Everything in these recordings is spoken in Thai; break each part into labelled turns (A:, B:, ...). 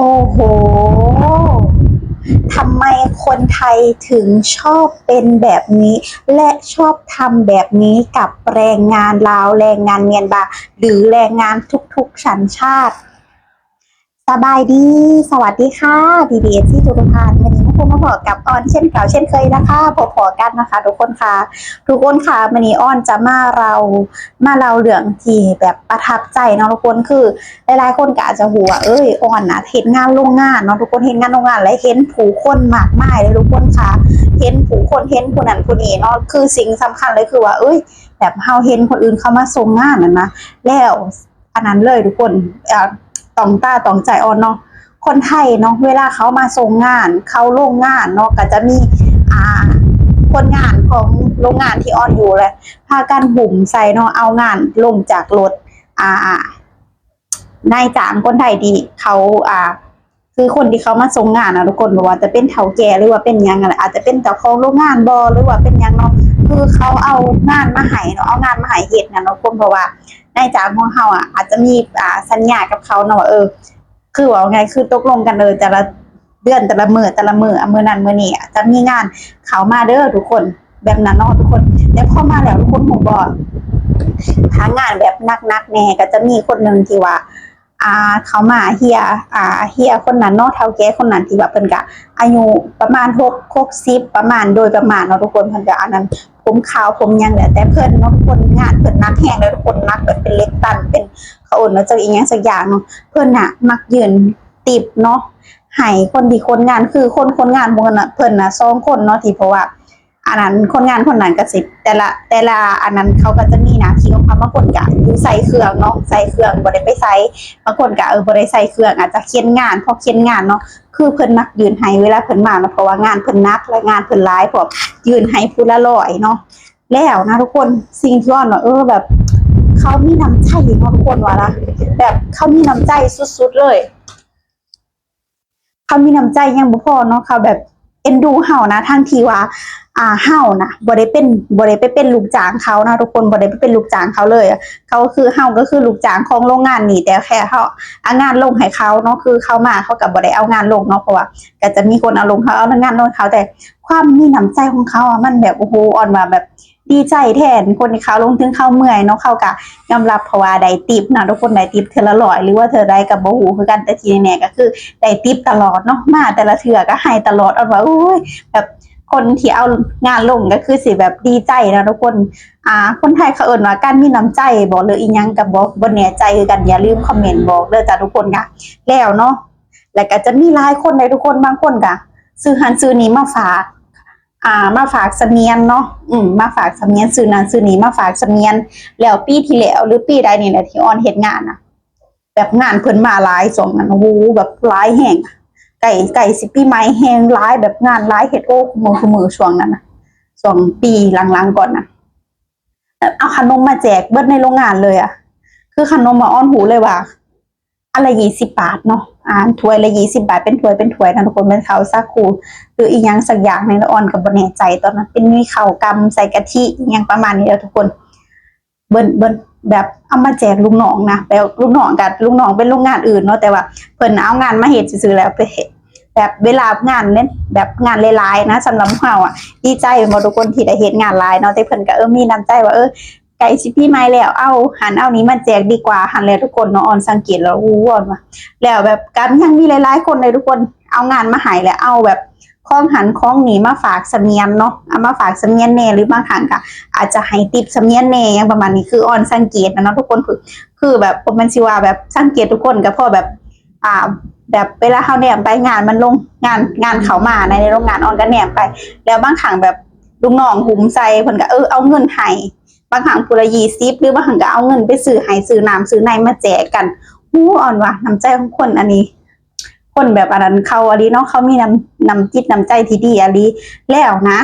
A: โอ้โห ทำไมคนไทยถึงชอบเป็นแบบนี้ และชอบทำแบบนี้กับแรงงานลาวแรงงานเมียนมาหรือแรงงานทุกๆสัญชาติ สบายดี สวัสดีค่ะBBS ที่ทุกท่านวันนี้มาพบมาพอกับออนเช่นเก่าเช่นเคยนะคะพอๆกันนะคะทุกคนค่ะวันนี้ออนจะมาเล่าเรื่องที่แบบประทับใจเนาะทุกคนคือหลายๆคนก็อาจจะหัวออนนะเห็นงานโรงงานเนาะทุกคนเห็นงานโรงงานและเห็นผู้คนมากมายเลยทุกคนค่ะเห็นผู้คนเห็นผู้นั้นผู้นี้เนาะคือสิ่งสำคัญเลยคือว่าแบบเฮาเห็นคนอื่นเข้ามาส่งงานนะแล้วอันนั้นเลยทุกคนต้องตาต้องใจอ่อนเนาะคนไทยเนาะเวลาเขามาส่งงานเขาโรงงานเนาะก็จะมีอ่าคนงานของโรงงานที่ออนอยู่เลยพากันบุ่มใส่เนาะเอางานลงจากรถนายจ้างคนไทยดีเขาคือคนที่เขามาส่งงานนะทุกคนบอกว่าจะเป็นเฒ่าแก่หรือว่าเป็นยังอะไรอาจจะเป็นเจ้าของโรงงานบอหรือว่าเป็นยังเนาะคือเขาเอางานมาให้เนาะเอางานมาให้เฮ็ดนะเนาะคนเพราะว่านายจ้างของเขาอาจจะมีสัญญากับเขาเนาะคือว่าไงคือตกลงกันแต่ละเดือนแต่ละมื้อมื้อนั้นมื้อนี้จะมีงานเขามาเด้อทุกคนแบบนั้นเนาะทุกคนแต่พอมาแล้วทุกคนผมบอกหางานแบบนักๆแน่ก็จะมีคนนึงที่ว่าเขามาเฮียคนนั้นเนาะเฒ่าแก่คนนั้นที่ว่าเพิ่นก็อายุประมาณ60ประมาณโดยประมาณเนาะทุกคนเพิ่นก็อันนั้นผมขาวผมยังแหละแต่เพิ่นเนาะทุกคนงานเพิ่นนักแฮงเลยทุกคนนักแบบเป็นเล็กตันเป็นเขาเอิ้นว่าจักอีหยังสักอย่างเนาะเพิ่นน่ะมักยืนติปเนาะให้คนที่คนงานคือคนงานเพิ่นน่ะ2คนเนาะที่เพราะว่าอันนั้นคนงานคนนั้นก็สิแต่ละอันนั้นเขาก็จะมีหน้าที่ของเขาบางคนก็อยู่ใส่เครื่องเนาะใส่เครื่องบ่ได้ไปใส่บางคนก็บ่ได้ใส่เครื่องอาจจะเขียนงานพอเขียนงานเนาะคือเพิ่นมักยืนให้เวลาเพิ่นมาเพราะว่างานเพิ่นหนักและงานเพิ่นหลายพวกยืนให้ผู้ละ100เนาะแล้วนะทุกคนสิ่งที่ว่าแบบเขามีน้ำใจเนาะทุกคนว่านะแบบเขามีน้ำใจสุดๆเลยเขามีน้ำใจยังบ่พอเนาะเขาแบบเอ็นดูเฮานะทั้งที่ว่าเฮานะบ่ได้ไปเป็นลูกจ้างเขานะทุกคนบ่ได้ไปเป็นลูกจ้างเขาเลยเขาคือเฮาก็คือลูกจ้างของโรงงานนี่แต่แค่เฮาเอางานลงให้เขาเนาะคือเขามาเขาก็บ่ได้เอางานลงเนาะเพราะว่าก็จะมีคนเอาลงเขาเอางานลงเขาแต่ความมีน้ำใจของเขามันแบบโอ้โหอ่อนว่าแบบดีใจแทนคนที่เขาลงถึงเขาเมื่อยเนาะเขาก็ยอมรับเพราะว่าได้ติปนะทุกคนได้ติปเทื่อละ100หรือว่าเทื่อใดก็บ่ฮู้คือกันแต่ที่แน่ๆก็คือได้ติปตลอดเนาะมาแต่ละเทื่อก็ให้ตลอดอ่อนว่าโอ้ยแบบคนที่เอางานลงก็คือสิแบบดีใจนะทุกคนคนไทยเขาเอิ้นว่าการมีน้ำใจบ่หรืออีหยังก็บ่แน่ใจคือกันอย่าลืมคอมเมนต์บอกเด้อจ้ะทุกคนค่ะแล้วเนาะแล้วก็จะมีหลายคนเลยทุกคนบางคนก็ซื้อหันซื้อนี้มาฝากมาฝากเสมียนเนาะมาฝากเสมียนซื้อนั้นซื้อนี้มาฝากเสมียนแล้วปีที่แล้วหรือปีใดนี่แหละที่ออนเฮ็ดงานแบบงานเพิ่นมาหลายช่วงนั้นโอ้โหแบบหลายแฮงไก่สิปีใหม่แฮงหลายแบบงานหลายเฮ็ดโอ้คุมื้อช่วงนั้นน่ะช่วงปีหลังๆก่อนน่ะเอาขนมมาแจกเบิดในโรงงานเลยคือขนมออนหูเลยว่าอันละ20 บาทเนาะถ้วยละ20 บาทเป็นถ้วยนะทุกคนเป็นข้าวสาคูหรืออีหยังสักอย่างในออนก็บ่แน่ใจตอนนั้นเป็นมีข้าวกำใส่กะทิอีหยังประมาณนี้แล้วทุกคนเบิ่นแบบเอามาแจกลูกน้องนะแล้วลูกน้องเป็นโรงงานอื่นเนาะแต่ว่าเพิ่นเอางานมาเฮ็ดซื่อๆแล้วไปแบบเวลางานเล่นแบบงานหลายๆนะสำหรับเฮาดีใจบ่ทุกคนที่ได้เฮ็ดงานหลายเนาะแต่เพิ่นก็มีน้ำใจว่าไก่สิปีใหม่แล้วเอานี้มาแจกดีกว่าหันแล้วทุกคนเนาะออนสังเกตแล้วอ่อนว่าแล้วแบบกันยังมีหลายๆคนเลยทุกคนเอางานมาให้แล้วเอาแบบของหนีมาฝากเสมียนเนาะเอามาฝากเสมียนแน่หรือบางครั้งก็อาจจะให้ติปเสมียนแน่อย่างประมาณนี้คือออนสังเกตนะเนาะทุกคนคือแบบผมมันสิว่าแบบสังเกตทุกคนก็พอแบบแบบเวลาเฮาแนมไปงานมันลงงานเขามาในโรงงานออนก็แนมไปแล้วบางครั้งแบบลูกน้องหุมใส่เพิ่นก็เอาเงินให้บางครั้งผู้ละ20หรือบางครั้งก็เอาเงินไปซื้อให้ซื้อน้ำซื้อในมาแจกกันอ่อนว่ะน้ำใจของคนอันนี้คนแบบอันนั้นเขาอันนี้เนาะเขามีน้ำจิตน้ำใจที่ดีอันนี้แล้วนะ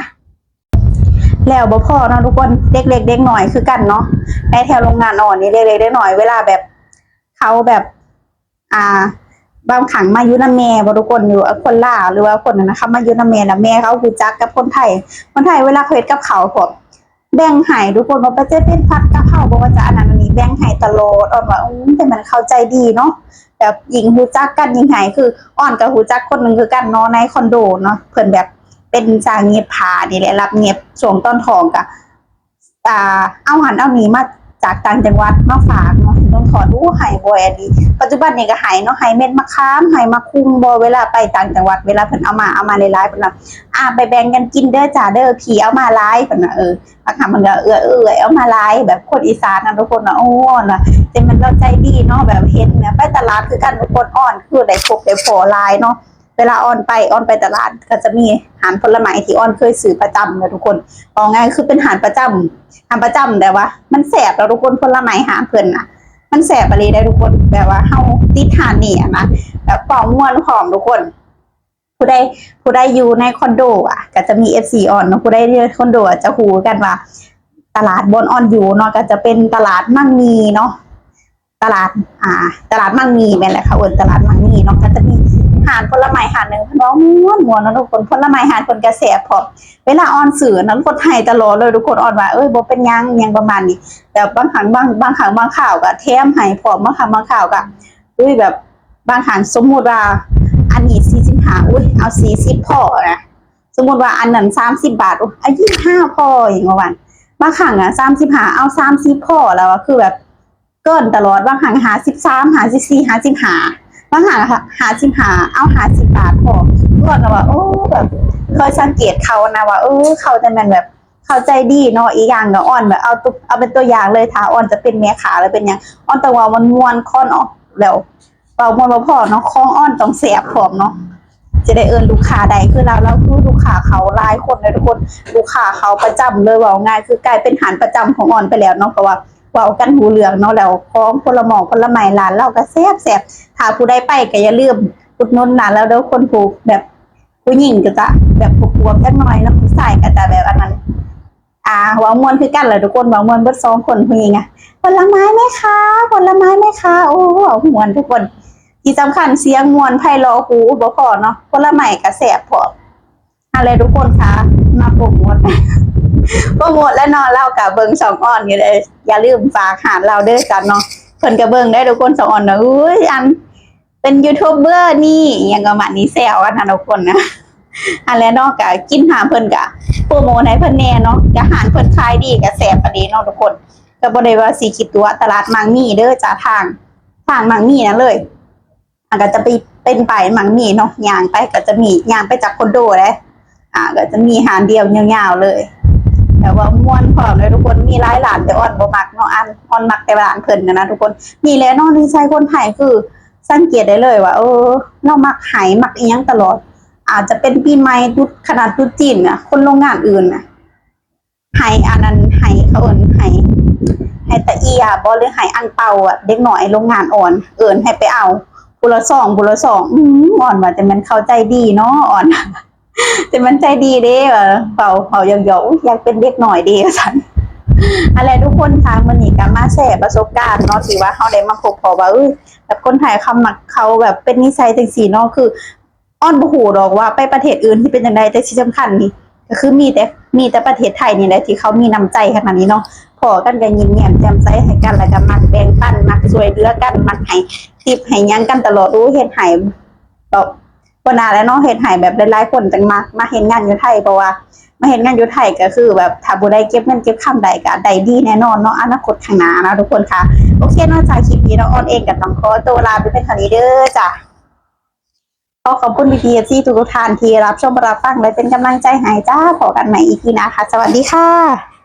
A: แล้วบ่พอเนาะทุกคนเด็กเล็กเด็กหน่อยคือกันเนาะในแถวโรงงานอ่อนนี่เล็กๆเด็กหน่อยเวลาแบบเขาแบบบางครั้งมาอยู่นำแม่บ่ทุกคนอยู่คนลาวหรือว่าคนนั้นนะคะมาอยู่นำแม่แล้วแม่เขารู้จักกับคนไทยเวลาเขาเฮ็ดกับข้าวพวกแบ่งให้ทุกคนว่าจะเป็นผัดกะเพรา าบอกว่าจะอันนั้นอันนี้แบ่งให้ตลอดอ่อนว่าแต่มันเข้าใจดีเนาะแบบหญิงฮู้จักกันยิงไห้คืออ่อนกับฮู้จักคนหนึงคือกันเนาะในคอนโดเนาะเพิ่นแบบเป็นสร้างเงียบผานี่แหละรับเงียบช่วงต้นทองกะเอาหันเอานี้มาจากต่างจังหวัดมาฝากเนาะต้องขอดูไห้บ่อันนี้ปัจจุบันนี่ก็ไห้เนาะไห้เม็ดมะขามไห้มะคุงบ่เวลาไปต่างจังหวัดเวลาเพิ่นเอามาหลายๆเพิ่นว่าไปแบ่งกันกินเด้อจ้าเด้อพี่เอามาหลายเพิ่นน่ะบางครั้งมันก็เอามาหลายแบบคนอีสานนะทุกคนนะโอ้น่ะแต่มันเราใจดีเนาะแบบเห็นเนี่ยไปตลาดคือกันทุกคนอ่อนคือได้พบได้พอหลายเนาะเวลาอ่อนไปตลาดก็จะมีอาหารผลไม้ที่อ่อนเคยซื้อประจำนะทุกคนเอาง่ายคือเป็นอาหารประจำแต่ว่ามันแสบแล้วทุกคนผลไม้หาเพิ่นน่ะมันแสบอะไรได้ทุกคนแบบว่าเฮาติดทานนี่นะแบบปองม่วนหอมทุกคนผู้ใดอยู่ในคอนโดก็จะมี FC ออนเนาะผู้ใดในคอนโดจะฮู้กันว่าตลาดบนออนอยู่เนาะก็จะเป็นตลาดมั่งมีเนาะตลาดมั่งมีแม่นแหละค่ะตลาดมั่งมีเนาะก็จะมีหาดผลไม้หาดนึงเพิ่นว่าม่วนๆเนาะทุกคนผลไม้หาดเพิ่นก็แซ่บพร้อมเวลาออนสื่อนั้นคนไทยตลอดเลยทุกคนออนว่าบ่เป็นหยังประมาณนี้แต่บางครั้งบางข่าวก็แถมให้พร้อมบางครั้งบางข่าวก็แบบบางครั้งสมมุติว่าอันนี้45เอา40พอนะสมมุติว่าอันนั้น30บาท25พออย่างว่าบางครั้ง35เอา30พอแล้วคือแบบเกินตลอดบางครั้ง53 54 55บางครั้ง55เอา50บาทพอก็นะว่าแบบเคยสังเกตเขานะว่าเขาจะมันแบบเข้าใจดีเนาะอีกอย่างก็อ่อนแบบเอาเป็นตัวอย่างเลยถ้าอ่อนจะเป็นแม่ค้าแล้วเป็นยังอ่อนแต่ว่ามันม่วนค้อนออกแล้วเบามวนบ่พอเนาะคองอ่อนต้องแสบพร้อมเนาะจะได้ลูกค้าใดคือเราคือลูกค้าเขาหลายคนเลยทุกคนลูกค้าเขาประจำเลยว่าง่ายคือกลายเป็นฐานประจำของอ่อนไปแล้วเนาะเพราะว่าเว้ากันหูเรื่องเนาะแล้วของผลไม้ร้านเราก็แซ่บถ้าผู้ใดไปก็อย่าลืมอุดหนุนร้านแล้วเด้อคนผู้แบบผู้หญิงก็จะแบบพวกๆจักหน่อยเนาะผู้ชายก็จะแบบอันนั้นหวังมวนคือกันแหละทุกคนหวังมวนเบิด2คนผู้หญิงผลไม้ไหมคะผลไม้ไหมคะโอ้มวนทุกคนที่สำคัญเสียงมวนไพเราะหูบ่พอเนาะผลไม้ก็แซ่บพออะไรทุกคนคะมาโปรโมทแล้วเนาะเรากับเบิ่งสองอ่อนอยู่เลยอย่าลืมฝากหาเราเด้อกันเนาะเพิ่นก็เบิ่งได้ทุกคนสองอ่อนนะอันเป็นยูทูบเบอร์นี่ยังก็มานี่แซวกันนะทุกคนนะอันแล้วเนาะก็กินหาเพิ่นก็โปรโมทให้เพิ่นแน่เนาะอาหารเพิ่นขายดีก็แซ่บปานนี้เนาะทุกคนก็บ่ได้ว่าสิคิดตัวตลาดมังมีเด้อจ้าทางมังมีนั่นเลยก็จะไปเป็นไปมังมีเนาะย่างไปก็จะมีย่างไปจากคอนโดเลยก็จะมีหาเดียวยาวๆเลยแต่ว่าม่วนพร้อมเลยทุกคนมีหลายร้านแต่อ่อนบ่มักเนาะอ่อนมักแต่ร้านเพิ่นนะทุกคนนี่แหละเนาะนิสัยคนไทยคือสังเกตได้เลยว่าเรามักไหมักอีหยังตลอดอาจจะเป็นปีใหม่ขนาดตุ๊จีนคนโรงงานอื่นไหอันนั้นไหเขาไหตะเอียบ่หรือไหอังเปาเด็กหน่อยโรงงานอ่อนให้ไปเอาบุละ2อ่อนว่าแต่มันเข้าใจดีเนาะอ่อนแต่มันใจดีเด้เป่าหยอกๆอยากเป็นเด็กหน่อยดีฉันอะไรทุกคนทางมันนี่ก็มาแชร์ประสบการณ์เนาะที่ว่าเขาได้มาพบพอว่าแบบคนไทยคำมักเขาแบบเป็นนิสัยจังซี่เนาะคืออ้อนบ่ฮู้ดอกว่าไปประเทศอื่นที่เป็นจังไดแต่ที่สำคัญนี่ก็คือมีแต่ประเทศไทยนี่แหละที่เขามีน้ำใจขนาดนี้เนาะพอกันก็ยิ้มแย้มแจ่มใสให้กันแล้วก็มักแบ่งปันมักช่วยเหลือกันมักให้ทิปให้หยังกันตลอดเฮ็ดให้แบบบ่น่าแล้วเนาะเฮ็ดให้แบบหลายๆคนจังมาเฮ็ดงานอยู่ไทยเพราะว่ามาเห็นงานอยู่ไทยก็คือแบบถ้าบ่ได้เก็บเงินเก็บคำใดก็ได้ดีแน่นอนเนาะอนาคตข้างหน้านะทุกคนค่ะโอเคนอกจากคลิปนี้เนาะออนเองก็ต้องขอตัวลาไปเป็นเท่านี้เด้อจ้ะขอบคุณพี่ๆทุกท่านที่รับชมรับฟังและเป็นกำลังใจให้จ้าพบกันใหม่อีกทีนะคะสวัสดีค่ะ